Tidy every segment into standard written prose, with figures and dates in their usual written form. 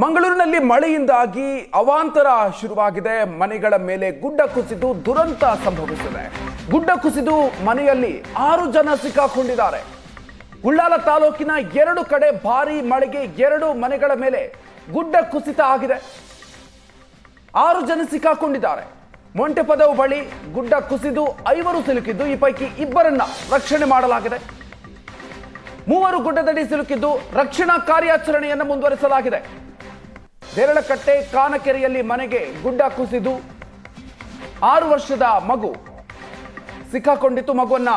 ಮಂಗಳೂರಿನಲ್ಲಿ ಮಳೆಯಿಂದಾಗಿ ಅವಾಂತರ ಶುರುವಾಗಿದೆ. ಮನೆಗಳ ಮೇಲೆ ಗುಡ್ಡ ಕುಸಿದು ದುರಂತ ಸಂಭವಿಸಿದೆ. ಗುಡ್ಡ ಕುಸಿದು ಮನೆಯಲ್ಲಿ 6 ಜನ ಸಿಕ್ಕಾಕೊಂಡಿದ್ದಾರೆ. ಉಳ್ಳಾಲ ತಾಲೂಕಿನ 2 ಕಡೆ ಭಾರೀ ಮಳೆಗೆ 2 ಮನೆಗಳ ಮೇಲೆ ಗುಡ್ಡ ಕುಸಿತ ಆಗಿದೆ. 6 ಜನ ಸಿಕ್ಕಾಕೊಂಡಿದ್ದಾರೆ. ಮೊಂಟೆಪದವು ಬಳಿ ಗುಡ್ಡ ಕುಸಿದು 5 ಸಿಲುಕಿದ್ದು, ಈ ಪೈಕಿ 2ರನ್ನ ರಕ್ಷಣೆ ಮಾಡಲಾಗಿದೆ. 3 ಗುಡ್ಡದಡಿ ಸಿಲುಕಿದ್ದು ರಕ್ಷಣಾ ಕಾರ್ಯಾಚರಣೆಯನ್ನು ಮುಂದುವರಿಸಲಾಗಿದೆ. ದೇರಳಕಟ್ಟೆ ಕಾನಕೆರೆಯಲ್ಲಿ ಮನೆಗೆ ಗುಡ್ಡ ಕುಸಿದು 6 ವರ್ಷದ ಮಗು ಸಿಕ್ಕಾಕೊಂಡಿತ್ತು. ಮಗುವನ್ನ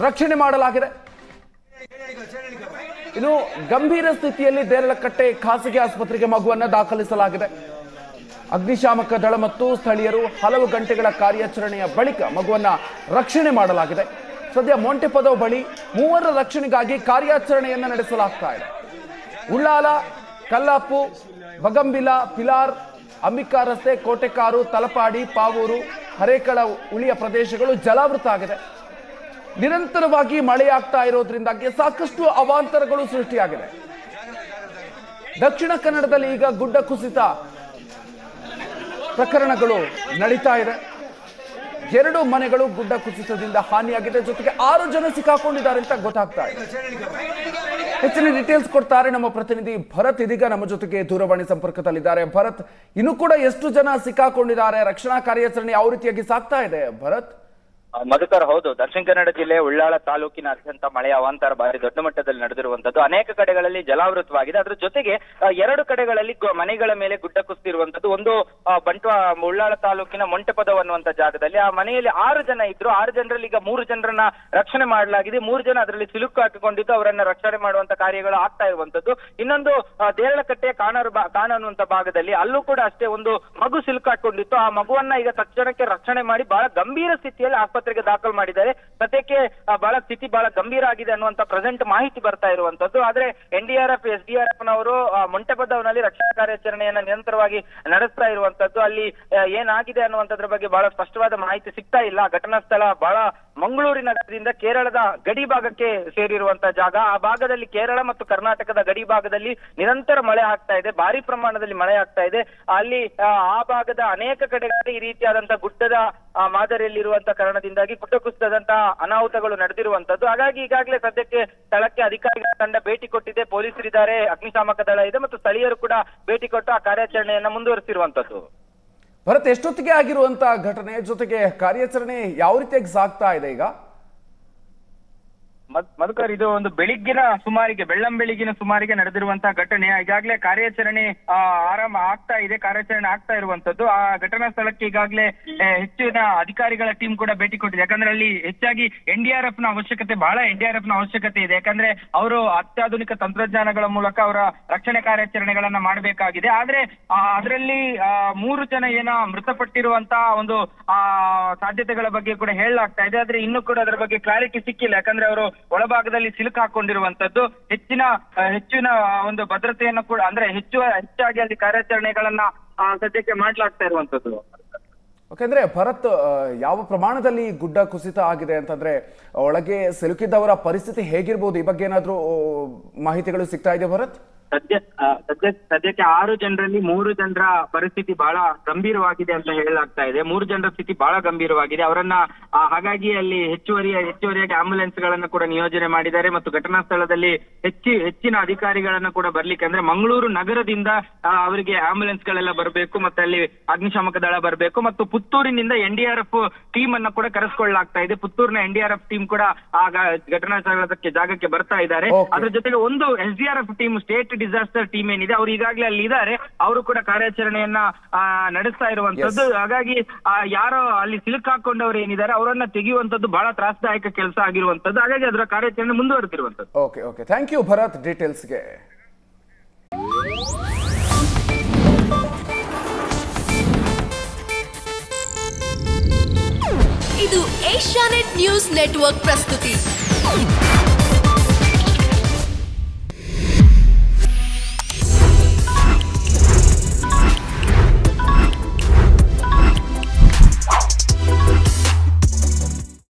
ರಕ್ಷಣೆ ಮಾಡಲಾಗಿದೆ. ಇನ್ನು ಗಂಭೀರ ಸ್ಥಿತಿಯಲ್ಲಿ ದೇರಳಕಟ್ಟೆ ಖಾಸಗಿ ಆಸ್ಪತ್ರೆಗೆ ಮಗುವನ್ನ ದಾಖಲಿಸಲಾಗಿದೆ. ಅಗ್ನಿಶಾಮಕ ದಳ ಮತ್ತು ಸ್ಥಳೀಯರು ಹಲವು ಗಂಟೆಗಳ ಕಾರ್ಯಾಚರಣೆಯ ಬಳಿಕ ಮಗುವನ್ನ ರಕ್ಷಣೆ ಮಾಡಲಾಗಿದೆ. ಸದ್ಯ ಮೊಂಟೆಪದವು ಬಳಿ 3ರ ರಕ್ಷಣೆಗಾಗಿ ಕಾರ್ಯಾಚರಣೆಯನ್ನು ನಡೆಸಲಾಗ್ತಾ ಇದೆ. ಉಳ್ಳಾಲ, ಕಲ್ಲಾಪು, ಬಗಂಬಿಲ, ಪಿಲಾರ್, ಅಂಬಿಕಾ ರಸ್ತೆ, ಕೋಟೆಕಾರು, ತಲಪಾಡಿ, ಪಾವೂರು, ಹರೇಕಳ ಉಳಿಯ ಪ್ರದೇಶಗಳು ಜಲಾವೃತ ಆಗಿದೆ. ನಿರಂತರವಾಗಿ ಮಳೆಯಾಗ್ತಾ ಇರೋದ್ರಿಂದಾಗಿ ಸಾಕಷ್ಟು ಅವಾಂತರಗಳು ಸೃಷ್ಟಿಯಾಗಿದೆ. ದಕ್ಷಿಣ ಕನ್ನಡದಲ್ಲಿ ಈಗ ಗುಡ್ಡ ಕುಸಿತ ಪ್ರಕರಣಗಳು ನಡೀತಾ ಇದೆ. 2 ಮನೆಗಳು ಗುಡ್ಡ ಕುಸಿತದಿಂದ ಹಾನಿಯಾಗಿದೆ. ಜೊತೆಗೆ 6 ಜನ ಸಿಕ್ಕಾಕೊಂಡಿದ್ದಾರೆ ಅಂತ ಗೊತ್ತಾಗ್ತಾ ಇದೆ. ಹೆಚ್ಚಿನ ಡೀಟೇಲ್ಸ್ ಕೊಡ್ತಾರೆ ನಮ್ಮ ಪ್ರತಿನಿಧಿ ಭರತ್. ಇದೀಗ ನಮ್ಮ ಜೊತೆಗೆ ದೂರವಾಣಿ ಸಂಪರ್ಕದಲ್ಲಿದ್ದಾರೆ. ಭರತ್, ಇನ್ನು ಕೂಡ ಎಷ್ಟು ಜನ ಸಿಕ್ಕಾಕೊಂಡಿದ್ದಾರೆ? ರಕ್ಷಣಾ ಕಾರ್ಯಾಚರಣೆ ಯಾವ ರೀತಿಯಾಗಿ ಸಾಗ್ತಾ ಇದೆ ಭರತ್? ಮಧುಕರ್, ಹೌದು, ದಕ್ಷಿಣ ಕನ್ನಡ ಜಿಲ್ಲೆ ಉಳ್ಳಾಳ ತಾಲೂಕಿನಾದ್ಯಂತ ಮಳೆಯ ಅವಾಂತರ ಭಾರಿ ದೊಡ್ಡ ಮಟ್ಟದಲ್ಲಿ ನಡೆದಿರುವಂತದ್ದು. ಅನೇಕ ಕಡೆಗಳಲ್ಲಿ ಜಲಾವೃತವಾಗಿದೆ. ಅದರ ಜೊತೆಗೆ 2 ಕಡೆಗಳಲ್ಲಿ ಮನೆಗಳ ಮೇಲೆ ಗುಡ್ಡ ಕುಸಿದಿರುವಂತದ್ದು. ಒಂದು ಉಳ್ಳಾಳ ತಾಲೂಕಿನ ಮೊಂಟೆಪದವು ಅನ್ನುವಂತ ಜಾಗದಲ್ಲಿ ಆ ಮನೆಯಲ್ಲಿ 6 ಜನ ಇದ್ರು. 6 ಜನರಲ್ಲಿ ಈಗ 3 ಜನರನ್ನ ರಕ್ಷಣೆ ಮಾಡಲಾಗಿದೆ. 3 ಜನ ಅದರಲ್ಲಿ ಸಿಲುಕು ಹಾಕಿಕೊಂಡಿದ್ದು ಅವರನ್ನ ರಕ್ಷಣೆ ಮಾಡುವಂತ ಕಾರ್ಯಗಳು ಆಗ್ತಾ ಇರುವಂತದ್ದು. ಇನ್ನೊಂದು ದೇರಳಕಟ್ಟೆ ಕಾನ ಅನ್ನುವಂತ ಭಾಗದಲ್ಲಿ ಅಲ್ಲೂ ಕೂಡ ಅಷ್ಟೇ ಒಂದು ಮಗು ಸಿಲುಕು ಹಾಕೊಂಡಿತ್ತು. ಆ ಮಗುವನ್ನ ಈಗ ತಕ್ಷಣಕ್ಕೆ ರಕ್ಷಣೆ ಮಾಡಿ ಬಹಳ ಗಂಭೀರ ಸ್ಥಿತಿಯಲ್ಲಿ ಆಸ್ಪತ್ರೆಗೆ ದಾಖಲು ಮಾಡಿದ್ದಾರೆ. ಸದ್ಯಕ್ಕೆ ಸ್ಥಿತಿ ಬಹಳ ಗಂಭೀರ ಆಗಿದೆ ಅನ್ನುವಂತ ಪ್ರೆಸೆಂಟ್ ಮಾಹಿತಿ ಬರ್ತಾ ಇರುವಂತದ್ದು. ಆದ್ರೆ NDRF, SDRF ನವರು ಮೊಂಟೆಪದವಿನಲ್ಲಿ ರಕ್ಷಣಾ ಕಾರ್ಯಾಚರಣೆಯನ್ನ ನಿರಂತರವಾಗಿ ನಡೆಸ್ತಾ ಇರುವಂತದ್ದು. ಅಲ್ಲಿ ಏನಾಗಿದೆ ಅನ್ನುವಂಥದ್ರ ಬಗ್ಗೆ ಬಹಳ ಸ್ಪಷ್ಟವಾದ ಮಾಹಿತಿ ಸಿಗ್ತಾ ಇಲ್ಲ. ಘಟನಾ ಸ್ಥಳ ಬಹಳ ಮಂಗಳೂರು ನಗರದಿಂದ ಕೇರಳದ ಗಡಿ ಭಾಗಕ್ಕೆ ಸೇರಿರುವಂತ ಜಾಗ. ಆ ಭಾಗದಲ್ಲಿ ಕೇರಳ ಮತ್ತು ಕರ್ನಾಟಕದ ಗಡಿ ಭಾಗದಲ್ಲಿ ನಿರಂತರ ಮಳೆ ಆಗ್ತಾ ಇದೆ. ಭಾರಿ ಪ್ರಮಾಣದಲ್ಲಿ ಮಳೆ ಆಗ್ತಾ ಇದೆ. ಅಲ್ಲಿ ಆ ಭಾಗದ ಅನೇಕ ಕಡೆಗಳಲ್ಲಿ ಈ ರೀತಿಯಾದಂತಹ ಗುಡ್ಡದ ಮಾದರಿಯಲ್ಲಿರುವಂತಹ ಕಾರಣದಿಂದಾಗಿ ಗುಡ್ಡ ಕುಸಿದಂತಹ ಅನಾಹುತಗಳು ನಡೆದಿರುವಂತದ್ದು. ಹಾಗಾಗಿ ಈಗಾಗಲೇ ಸದ್ಯಕ್ಕೆ ಸ್ಥಳಕ್ಕೆ ಅಧಿಕಾರಿಗಳ ತಂಡ ಭೇಟಿ ಕೊಟ್ಟಿದೆ. ಪೊಲೀಸರಿದ್ದಾರೆ, ಅಗ್ನಿಶಾಮಕ ದಳ ಇದೆ ಮತ್ತು ಸ್ಥಳೀಯರು ಕೂಡ ಭೇಟಿ ಕೊಟ್ಟು ಆ ಕಾರ್ಯಾಚರಣೆಯನ್ನ ಮುಂದುವರಿಸಿರುವಂತದ್ದು. ಭರತ್, ಎಷ್ಟೊತ್ತಿಗೆ ಆಗಿರುವಂತಹ ಘಟನೆ, ಜೊತೆಗೆ ಕಾರ್ಯಾಚರಣೆ ಯಾವ ರೀತಿಯಾಗಿ ಸಾಗ್ತಾ ಇದೆ ಈಗ? ಮಧುಕರ್, ಇದು ಒಂದು ಬೆಳ್ಳಂಬೆಳಗಿನ ಸುಮಾರಿಗೆ ನಡೆದಿರುವಂತಹ ಘಟನೆ. ಈಗಾಗಲೇ ಕಾರ್ಯಾಚರಣೆ ಆರಂಭ ಆಗ್ತಾ ಇದೆ. ಕಾರ್ಯಾಚರಣೆ ಆಗ್ತಾ ಇರುವಂತದ್ದು. ಆ ಘಟನಾ ಸ್ಥಳಕ್ಕೆ ಈಗಾಗಲೇ ಹೆಚ್ಚಿನ ಅಧಿಕಾರಿಗಳ ಟೀಮ್ ಕೂಡ ಭೇಟಿ ಕೊಟ್ಟಿದೆ. ಯಾಕಂದ್ರೆ ಅಲ್ಲಿ ಹೆಚ್ಚಾಗಿ NDRF ನ ಅವಶ್ಯಕತೆ ಇದೆ. ಯಾಕಂದ್ರೆ ಅವರು ಅತ್ಯಾಧುನಿಕ ತಂತ್ರಜ್ಞಾನಗಳ ಮೂಲಕ ಅವರ ರಕ್ಷಣೆ ಕಾರ್ಯಾಚರಣೆಗಳನ್ನ ಮಾಡಬೇಕಾಗಿದೆ. ಆದ್ರೆ ಅದರಲ್ಲಿ 3 ಜನ ಮೃತಪಟ್ಟಿರುವಂತಹ ಒಂದು ಸಾಧ್ಯತೆಗಳ ಬಗ್ಗೆ ಕೂಡ ಹೇಳಲಾಗ್ತಾ ಇದೆ. ಆದ್ರೆ ಇನ್ನೂ ಕೂಡ ಅದರ ಬಗ್ಗೆ ಕ್ಲಾರಿಟಿ ಸಿಕ್ಕಿಲ್ಲ. ಯಾಕಂದ್ರೆ ಅವರು ಒಳಭಾಗದಲ್ಲಿ ಸಿಲುಕು ಹಾಕೊಂಡಿರುವಂತದ್ದು. ಹೆಚ್ಚಿನ ಒಂದು ಭದ್ರತೆಯನ್ನು ಕೂಡ, ಅಂದ್ರೆ ಹೆಚ್ಚಾಗಿ ಅಲ್ಲಿ ಕಾರ್ಯಾಚರಣೆಗಳನ್ನ ಸದ್ಯಕ್ಕೆ ಮಾಡ್ಲಾಗ್ತಾ ಇರುವಂತದ್ದು. ಯಾಕಂದ್ರೆ ಭರತ್, ಯಾವ ಪ್ರಮಾಣದಲ್ಲಿ ಗುಡ್ಡ ಕುಸಿತ ಆಗಿದೆ ಅಂತಂದ್ರೆ ಒಳಗೆ ಸಿಲುಕಿದ್ದವರ ಪರಿಸ್ಥಿತಿ ಹೇಗಿರ್ಬೋದು? ಈ ಬಗ್ಗೆ ಏನಾದ್ರೂ ಮಾಹಿತಿಗಳು ಸಿಗ್ತಾ ಇದೆ ಭರತ್? ಸದ್ಯಕ್ಕೆ 6 ಜನರಲ್ಲಿ 3 ಜನರ ಪರಿಸ್ಥಿತಿ ಬಹಳ ಗಂಭೀರವಾಗಿದೆ ಅಂತ ಹೇಳಲಾಗ್ತಾ ಇದೆ. 3 ಜನರ ಸ್ಥಿತಿ ಬಹಳ ಗಂಭೀರವಾಗಿದೆ. ಅವರನ್ನ ಹಾಗಾಗಿ ಅಲ್ಲಿ ಹೆಚ್ಚುವರಿಯಾಗಿ ಆಂಬ್ಯುಲೆನ್ಸ್ ಗಳನ್ನ ಕೂಡ ನಿಯೋಜನೆ ಮಾಡಿದ್ದಾರೆ. ಮತ್ತು ಘಟನಾ ಸ್ಥಳದಲ್ಲಿ ಹೆಚ್ಚಿನ ಅಧಿಕಾರಿಗಳನ್ನ ಕೂಡ ಬರ್ಲಿಕ್ಕೆ, ಅಂದ್ರೆ ಮಂಗಳೂರು ನಗರದಿಂದ ಅವರಿಗೆ ಆಂಬ್ಯುಲೆನ್ಸ್ ಗಳೆಲ್ಲ ಬರಬೇಕು, ಮತ್ತೆ ಅಲ್ಲಿ ಅಗ್ನಿಶಾಮಕ ದಳ ಬರಬೇಕು, ಮತ್ತು ಪುತ್ತೂರಿನಿಂದ NDRF ಟೀಮ್ ಅನ್ನ ಕೂಡ ಕರೆಸ್ಕೊಳ್ಳಲಾಗ್ತಾ ಇದೆ. ಪುತ್ತೂರಿನ NDRF ಟೀಮ್ ಕೂಡ ಘಟನಾ ಸ್ಥಳಕ್ಕೆ ಜಾಗಕ್ಕೆ ಬರ್ತಾ ಇದ್ದಾರೆ. ಅದ್ರ ಜೊತೆಗೆ ಒಂದು SDRF team, state disaster team ಏನಿದೆ, ಅವ್ರು ಈಗಾಗಲೇ ಅಲ್ಲಿ ಇದ್ದಾರೆ. ಅವರು ಕೂಡ ಕಾರ್ಯಾಚರಣೆಯನ್ನ ನಡೆಸ್ತಾ ಇರುವಂತದ್ದು. ಹಾಗಾಗಿ ಯಾರೋ ಅಲ್ಲಿ ಸಿಲುಕಾಕೊಂಡವ್ರು ಏನಿದ್ದಾರೆ ಅವರನ್ನ ತೆಗೆಯುವಂತದ್ದು ಬಹಳ ತ್ರಾಸದಾಯಕ ಕೆಲಸ ಆಗಿರುವಂತದ್ದು. ಹಾಗಾಗಿ ಅದರ ಕಾರ್ಯಾಚರಣೆ ಮುಂದುವರೆದಿರುವಂತದ್ದು. ಓಕೆ, ಥ್ಯಾಂಕ್ ಯು ಭರತ್ ಡೀಟೇಲ್ಸ್ಗೆ. ಇದು ಏಷ್ಯಾನೆಟ್ ನ್ಯೂಸ್ ನೆಟ್ವರ್ಕ್ ಪ್ರಸ್ತುತಿ.